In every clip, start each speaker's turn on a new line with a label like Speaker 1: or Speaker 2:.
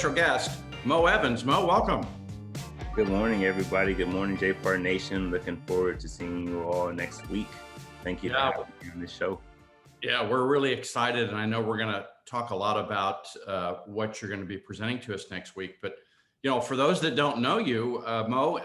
Speaker 1: special guest, Mo Evans. Mo, welcome.
Speaker 2: Good morning, everybody. Good morning, JPAR Nation. Looking forward to seeing you all next week. Thank you for having me on this show.
Speaker 1: Yeah, we're really excited, and I know we're going to talk a lot about what you're going to be presenting to us next week. But for those that don't know you, Mo,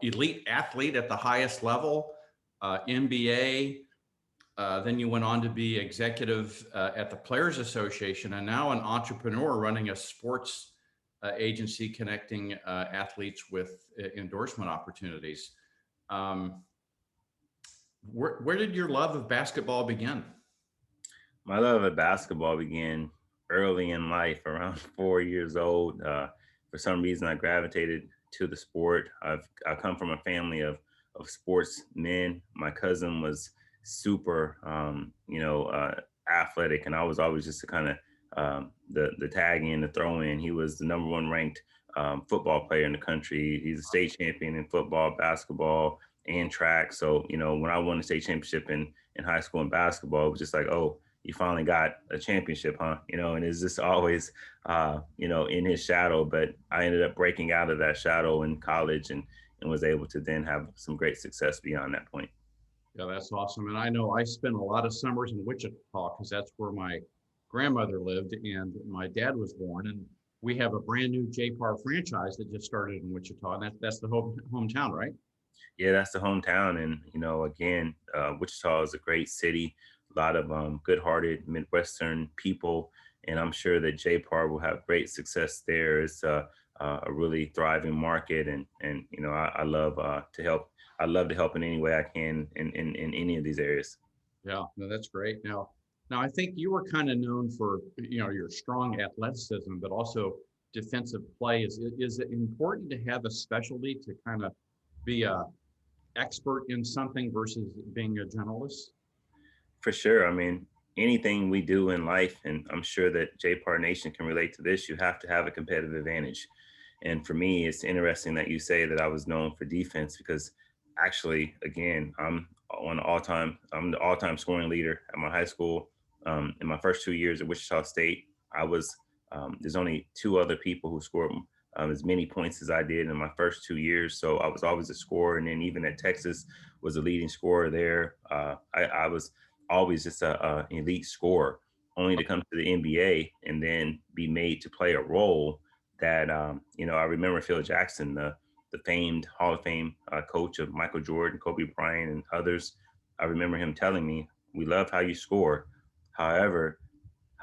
Speaker 1: elite athlete at the highest level, MBA. Then you went on to be executive at the Players Association, and now an entrepreneur running a sports agency connecting athletes with endorsement opportunities. Where did your love of basketball begin?
Speaker 2: My love of basketball began early in life, around 4 years old. For some reason, I gravitated to the sport. I come from a family of sportsmen. My cousin was super, athletic, and I was always just the kind of the tag in, the throw in. He was the number one ranked football player in the country. He's a state champion in football, basketball, and track. So, when I won the state championship in high school in basketball, it was just like, oh, you finally got a championship, huh? And it's just always, in his shadow. But I ended up breaking out of that shadow in college and was able to then have some great success beyond that point.
Speaker 1: Yeah, that's awesome. And I know I spent a lot of summers in Wichita because that's where my grandmother lived and my dad was born. And we have a brand new JPAR franchise that just started in Wichita. And that's the hometown, right?
Speaker 2: Yeah, that's the hometown. And, again, Wichita is a great city, a lot of good-hearted Midwestern people. And I'm sure that JPAR will have great success there. It's a really thriving market. And I love to help. I love to help in any way I can in any of these areas.
Speaker 1: Yeah, no, that's great. Now I think you were kind of known for, your strong athleticism, but also defensive play. Is it important to have a specialty to kind of be a expert in something versus being a generalist?
Speaker 2: For sure. I mean, anything we do in life, and I'm sure that JPAR Nation can relate to this, you have to have a competitive advantage. And for me, it's interesting that you say that I was known for defense because actually, again, I'm the all-time scoring leader at my high school. In my first 2 years at Wichita State, there's only two other people who scored as many points as I did in my first 2 years. So I was always a scorer. And then even at Texas was a leading scorer there. I was always just an elite scorer, only to come to the NBA and then be made to play a role that, I remember Phil Jackson, the famed Hall of Fame coach of Michael Jordan, Kobe Bryant, and others. I remember him telling me, we love how you score. However,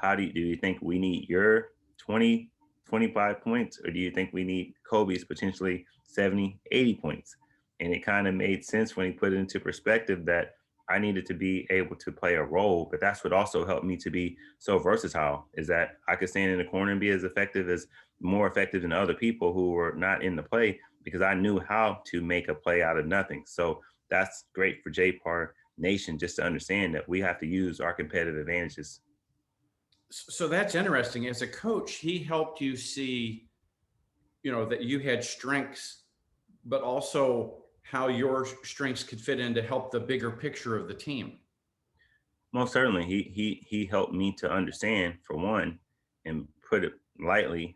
Speaker 2: do you think we need your 20, 25 points, or do you think we need Kobe's potentially 70, 80 points? And it kind of made sense when he put it into perspective that I needed to be able to play a role, but that's what also helped me to be so versatile, is that I could stand in the corner and be more effective than other people who were not in the play because I knew how to make a play out of nothing. So that's great for JPAR Nation, just to understand that we have to use our competitive advantages.
Speaker 1: So that's interesting. As a coach, he helped you see, that you had strengths, but also how your strengths could fit in to help the bigger picture of the team.
Speaker 2: Most certainly, he helped me to understand, for one, and put it lightly,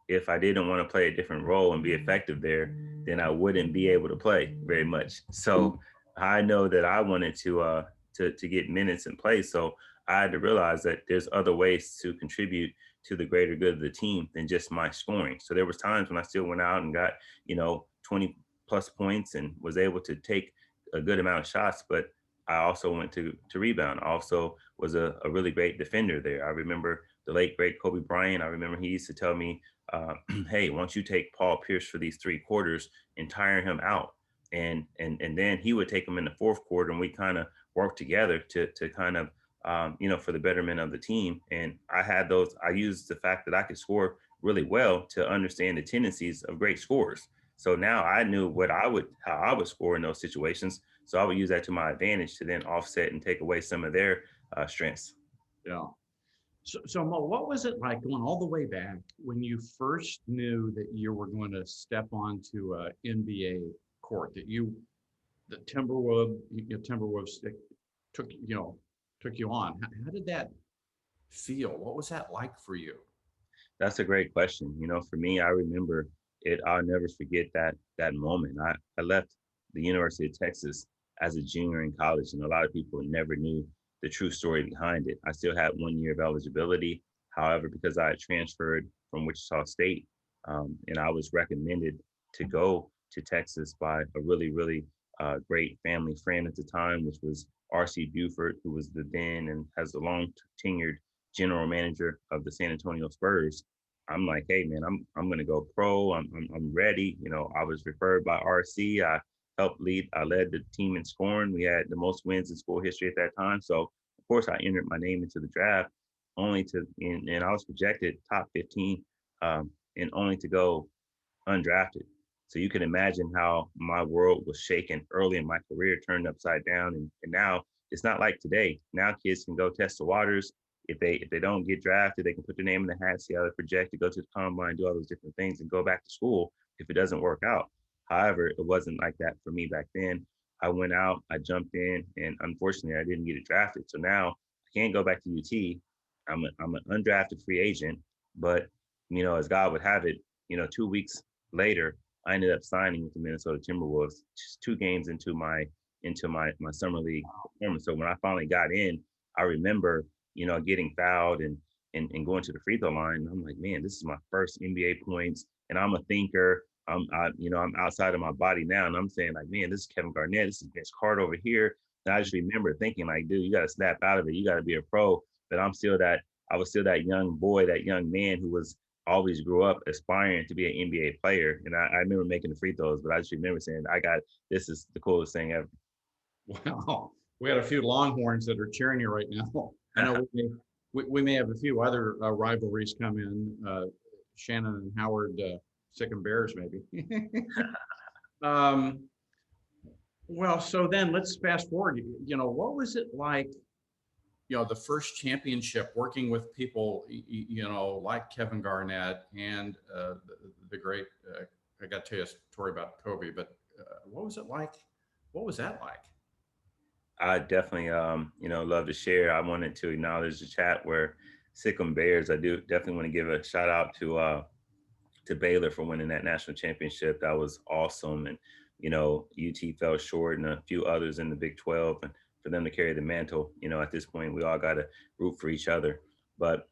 Speaker 2: if I didn't want to play a different role and be effective there, then I wouldn't be able to play very much. So I know that I wanted to get minutes and play. So I had to realize that there's other ways to contribute to the greater good of the team than just my scoring. So there was times when I still went out and got 20 plus points and was able to take a good amount of shots, but I also went to rebound. I also was a really great defender there. I remember the late, great Kobe Bryant. I remember he used to tell me, hey, why don't you take Paul Pierce for these 3 quarters and tire him out? And then he would take him in the 4th quarter and we kind of worked together to kind of, for the betterment of the team. And I used the fact that I could score really well to understand the tendencies of great scorers. So now I knew how I would score in those situations. So I would use that to my advantage to then offset and take away some of their strengths.
Speaker 1: Yeah. So Mo, what was it like going all the way back when you first knew that you were going to step onto an NBA court, that the Timberwolves took you on? How did that feel? What was that like for you?
Speaker 2: That's a great question. For me, I remember it. I'll never forget that moment. I left the University of Texas as a junior in college, and a lot of people never knew the true story behind it. I still had 1 year of eligibility. However, because I had transferred from Wichita State, and I was recommended to go to Texas by a really, really great family friend at the time, which was R.C. Buford, who was the then and has a long tenured general manager of the San Antonio Spurs. I'm like, hey man, I'm gonna go pro. I'm ready. I was referred by RC. I led the team in scoring. We had the most wins in school history at that time. So of course I entered my name into the draft, only to and I was projected top 15, and only to go undrafted. So you can imagine how my world was shaken early in my career, turned upside down. And now it's not like today. Now kids can go test the waters. If they don't get drafted, they can put their name in the hat, see how they project, to go to the combine, do all those different things, and go back to school if it doesn't work out. However, it wasn't like that for me back then. I went out, I jumped in, and unfortunately, I didn't get it drafted. So now I can't go back to UT. I'm an undrafted free agent, but as God would have it, 2 weeks later, I ended up signing with the Minnesota Timberwolves just 2 games into my summer league performance. So when I finally got in, I remember, getting fouled and going to the free throw line. I'm like, man, this is my first NBA points, and I'm a thinker. I'm outside of my body now, and I'm saying like, man, this is Kevin Garnett. This is Vince Carter over here. And I just remember thinking like, dude, you got to snap out of it. You got to be a pro. But I was still that young boy, that young man who was always grew up aspiring to be an NBA player. And I remember making the free throws, but I just remember saying, this is the coolest thing ever.
Speaker 1: Wow. We had a few Longhorns that are cheering you right now. I know we may have a few other rivalries come in. Shannon and Howard, Sick and Bears, maybe. um, well, so then let's fast forward. What was it like? The first championship, working with people, like Kevin Garnett and the great. I got to tell you a story about Kobe, but what was it like? What was that like?
Speaker 2: I definitely, love to share. I wanted to acknowledge the chat where Sick'em Bears. I do definitely want to give a shout out to Baylor for winning that national championship. That was awesome. And, UT fell short and a few others in the Big 12. And for them to carry the mantle, at this point, we all got to root for each other. But,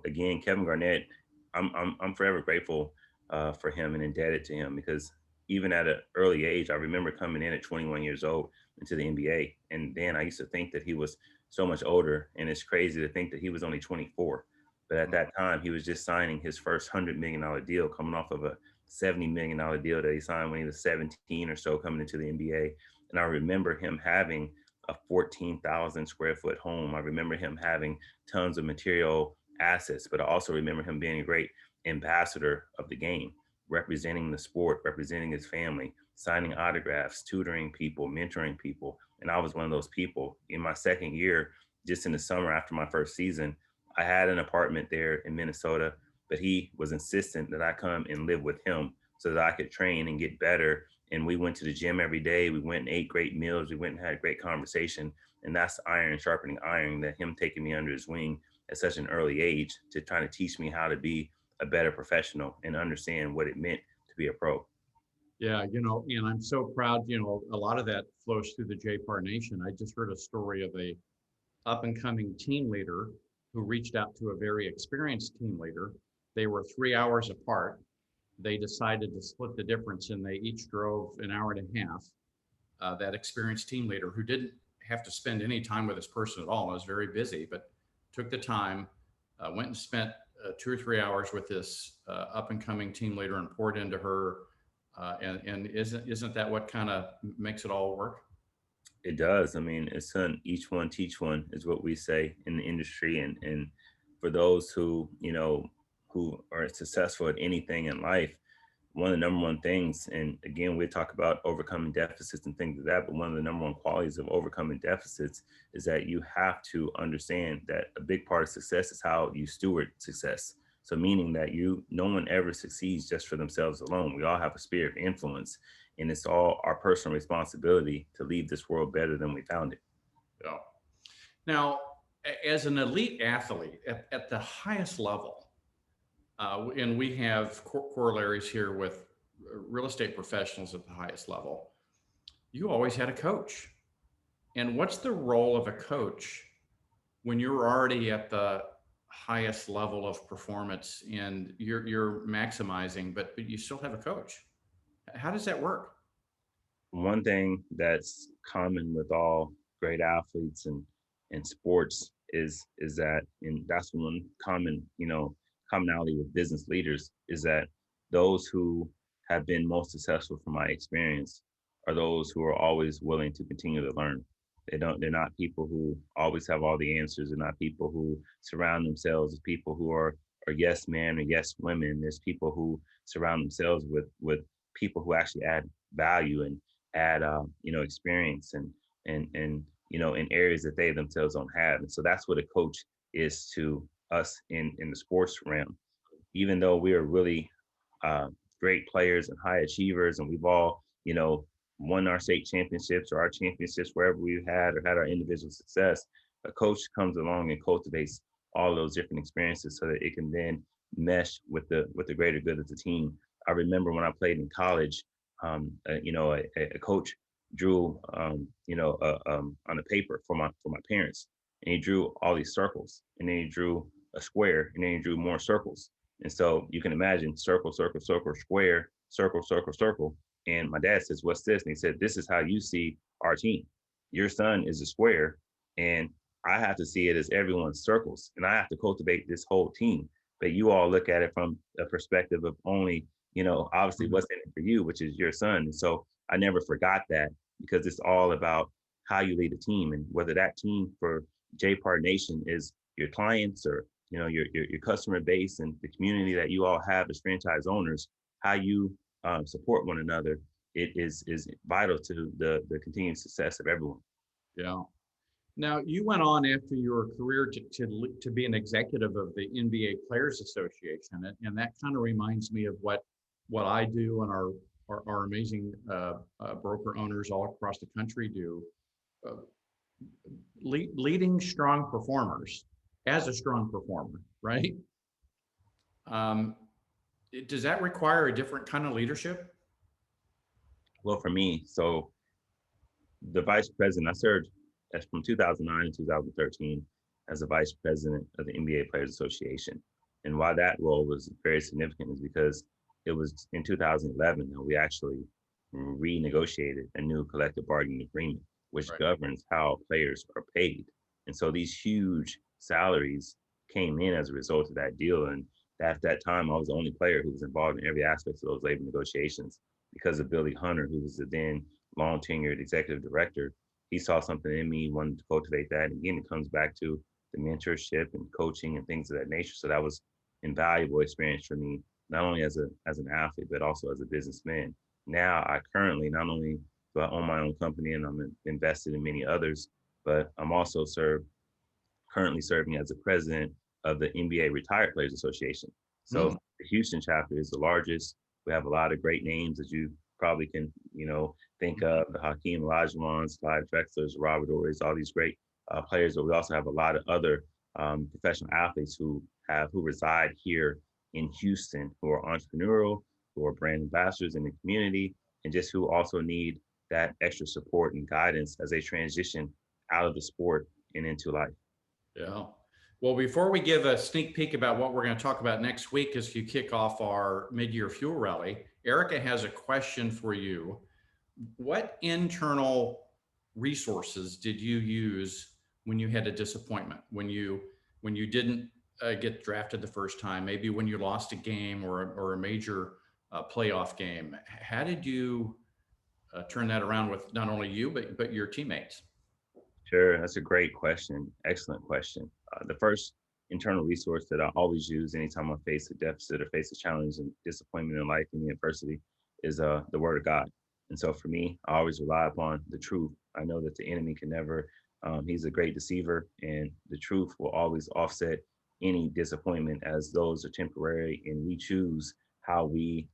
Speaker 2: again, Kevin Garnett, I'm forever grateful for him and indebted to him, because even at an early age, I remember coming in at 21 years old into the NBA. And then I used to think that he was so much older. And it's crazy to think that he was only 24. But at that time, he was just signing his first $100 million deal, coming off of a $70 million deal that he signed when he was 17 or so, coming into the NBA. And I remember him having a 14,000 square foot home. I remember him having tons of material assets, but I also remember him being a great ambassador of the game, representing the sport, representing his family, signing autographs, tutoring people, mentoring people. And I was one of those people. In my second year, just in the summer after my first season, I had an apartment there in Minnesota, but he was insistent that I come and live with him so that I could train and get better. And we went to the gym every day. We went and ate great meals. We went and had a great conversation. And that's iron sharpening iron, that him taking me under his wing at such an early age to try to teach me how to be a better professional and understand what it meant to be a pro.
Speaker 1: Yeah, and I'm so proud, a lot of that flows through the JPAR Nation. I just heard a story of a up and coming team leader who reached out to a very experienced team leader. They were 3 hours apart. They decided to split the difference, and they each drove an hour and a half. That experienced team leader, who didn't have to spend any time with this person at all, was very busy, but took the time, went and spent 2 or 3 hours with this up and coming team leader and poured into her. And isn't that what kind of makes it all work?
Speaker 2: It does. I mean, it's each one teach one is what we say in the industry. And for those who are successful at anything in life, one of the number one things, and again, we talk about overcoming deficits and things like that, but one of the number one qualities of overcoming deficits is that you have to understand that a big part of success is how you steward success. So meaning that no one ever succeeds just for themselves alone. We all have a sphere of influence, and it's all our personal responsibility to leave this world better than we found it.
Speaker 1: Yeah. Now, as an elite athlete at the highest level, And we have corollaries here with real estate professionals at the highest level. You always had a coach. And what's the role of a coach when you're already at the highest level of performance and you're maximizing, but you still have a coach? How does that work?
Speaker 2: One thing that's common with all great athletes and sports is that, and that's one common, commonality with business leaders, is that those who have been most successful from my experience are those who are always willing to continue to learn. They're not people who always have all the answers. They're not people who surround themselves with people who are yes men or yes women. There's people who surround themselves with people who actually add value and add experience and in areas that they themselves don't have. And so that's what a coach is to us in the sports realm. Even though we are really uh, great players and high achievers, and we've all won our state championships or our championships wherever we've had or had our individual success, a coach comes along and cultivates all those different experiences so that it can then mesh with the greater good of the team. I remember when I played in college, a coach drew, on a paper for my parents, and he drew all these circles, and then he drew a square, and then he drew more circles. And so you can imagine circle, circle, circle, square, circle, circle, circle. And my dad says, "What's this?" And he said, "This is how you see our team. Your son is a square, and I have to see it as everyone's circles, and I have to cultivate this whole team. But you all look at it from a perspective of only, obviously
Speaker 1: Mhm.
Speaker 2: what's in it for you, which is your son." And so I never forgot that, because it's all about how you lead a team, and whether that team for JPAR Nation is your clients or your customer base and the community that you all have as franchise owners, how you support one another, it is vital to the continued success of everyone.
Speaker 1: Yeah. Now, you went on after your career to be an executive of the NBA Players Association, and that kind of reminds me of what I do and our amazing broker owners all across the country do. Uh, Leading strong performers as a strong performer, right? Um, does that require a different kind of leadership?
Speaker 2: Well, for me, so the vice president, I served as from 2009 to 2013 as the vice president of the NBA Players Association. And why that role was very significant is because it was in 2011 that we actually renegotiated a new collective bargaining agreement, which
Speaker 1: Right.
Speaker 2: governs how players are paid. And so these huge salaries came in as a result of that deal. And at that time, I was the only player who was involved in every aspect of those labor negotiations because of Billy Hunter, who was the then long tenured executive director. He saw something in me, wanted to cultivate that. And again, it comes back to the mentorship and coaching and things of that nature. So that was invaluable experience for me, not only as an athlete, but also as a businessman. Now I currently not only do I own my own company and I'm invested in many others, but I'm also currently serving as the president of the NBA Retired Players Association. So
Speaker 1: Mm,
Speaker 2: the Houston chapter is the largest. We have a lot of great names that you probably can, think of: the Hakeem Olajuwons, Clyde Drexlers, Robert Ory's, all these great players. But we also have a lot of other professional athletes who reside here in Houston, who are entrepreneurial, who are brand ambassadors in the community, and just who also need that extra support and guidance as they transition out of the sport and into life.
Speaker 1: yeah. Well, before we give a sneak peek about what we're going to talk about next week as you kick off our mid-year fuel rally, Erica has a question for you. What internal resources did you use when you had a disappointment, when you didn't get drafted the first time, maybe when you lost a game or a major playoff game? How did you turn that around with not only you but your teammates?
Speaker 2: Sure, that's a great question. Excellent question. The first internal resource that I always use anytime I face a deficit or face a challenge and disappointment in life and adversity is the Word of God. And so for me, I always rely upon the truth. I know that the enemy can never, he's a great deceiver, and the truth will always offset any disappointment, as those are temporary, and we choose how a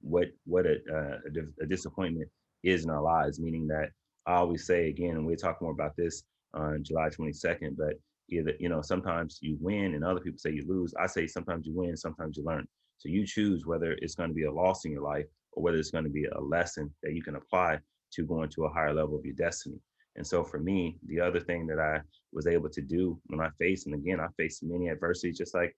Speaker 2: disappointment is in our lives. Meaning that I always say again, and we'll talk more about this on July 22nd. But either, sometimes you win and other people say you lose. I say sometimes you win, sometimes you learn. So you choose whether it's going to be a loss in your life or whether it's going to be a lesson that you can apply to going to a higher level of your destiny. And so for me, the other thing that I was able to do when I faced, and again, I faced many adversities, just like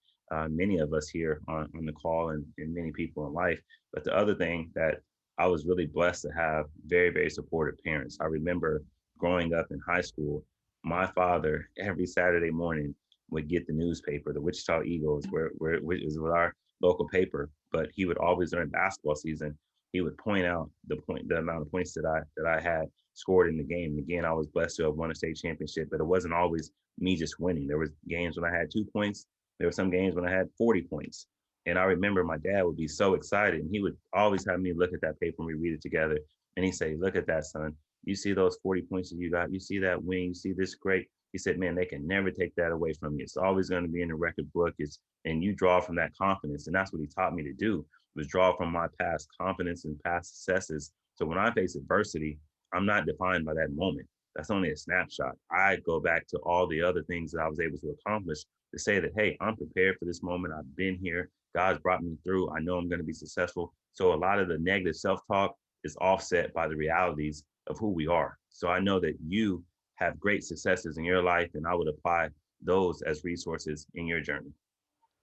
Speaker 2: many of us here on the call and many people in life. But the other thing that I was really blessed to have very, very supportive parents. I remember growing up in high school, my father every Saturday morning would get the newspaper, the Wichita Eagles, which is our local paper. But he would always, during basketball season, he would point out the amount of points that I had scored in the game. And again, I was blessed to have won a state championship, but it wasn't always me just winning. There was games when I had 2 points. There were some games when I had 40 points. And I remember my dad would be so excited, and he would always have me look at that paper and we read it together. And he'd say, "Look at that, son. You see those 40 points that you got? You see that win? You see this great?" He said, "Man, they can never take that away from you. It's always going to be in the record book. And you draw from that confidence." And that's what he taught me to do, was draw from my past confidence and past successes. So when I face adversity, I'm not defined by that moment. That's only a snapshot. I go back to all the other things that I was able to accomplish to say that, hey, I'm prepared for this moment. I've been here. God's brought me through. I know I'm going to be successful. So a lot of the negative self-talk is offset by the realities of who we are. So I know that you have great successes in your life, and I would apply those as resources in your journey.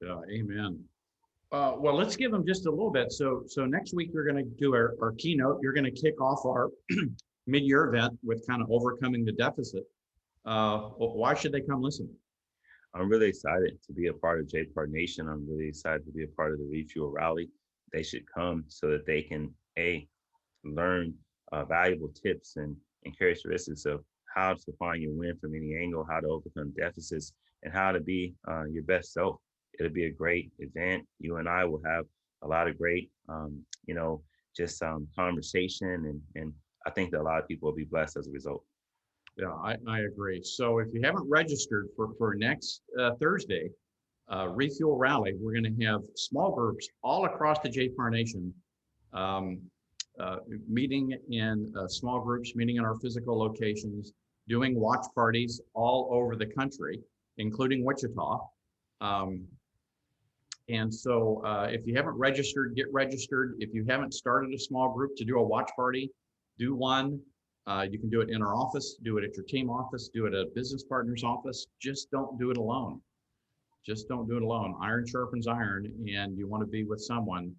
Speaker 1: Yeah, amen. Well, let's give them just a little bit. So next week we're going to do our keynote. You're going to kick off our mid-year event with kind of overcoming the deficit. Why should they come listen?
Speaker 2: I'm really excited to be a part of JPAR Nation. I'm really excited to be a part of the Refuel Rally. They should come so that they can learn valuable tips and characteristics of how to find your win from any angle, how to overcome deficits, and how to be your best self. It'll be a great event. You and I will have a lot of great, conversation, and I think that a lot of people will be blessed as a result.
Speaker 1: Yeah, I agree. So if you haven't registered for next Thursday, Refuel Rally, we're going to have small groups all across the JPAR Nation meeting in small groups, meeting in our physical locations, doing watch parties all over the country, including Wichita. And so if you haven't registered, get registered. If you haven't started a small group to do a watch party, do one. You can do it in our office, do it at your team office, do it at a business partner's office. Just don't do it alone. Just don't do it alone. Iron sharpens iron, and you want to be with someone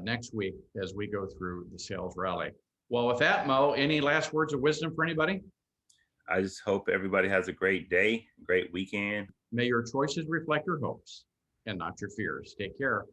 Speaker 1: next week as we go through the sales rally. Well, with that, Mo, any last words of wisdom for anybody?
Speaker 2: I just hope everybody has a great day, great weekend.
Speaker 1: May your choices reflect your hopes and not your fears. Take care.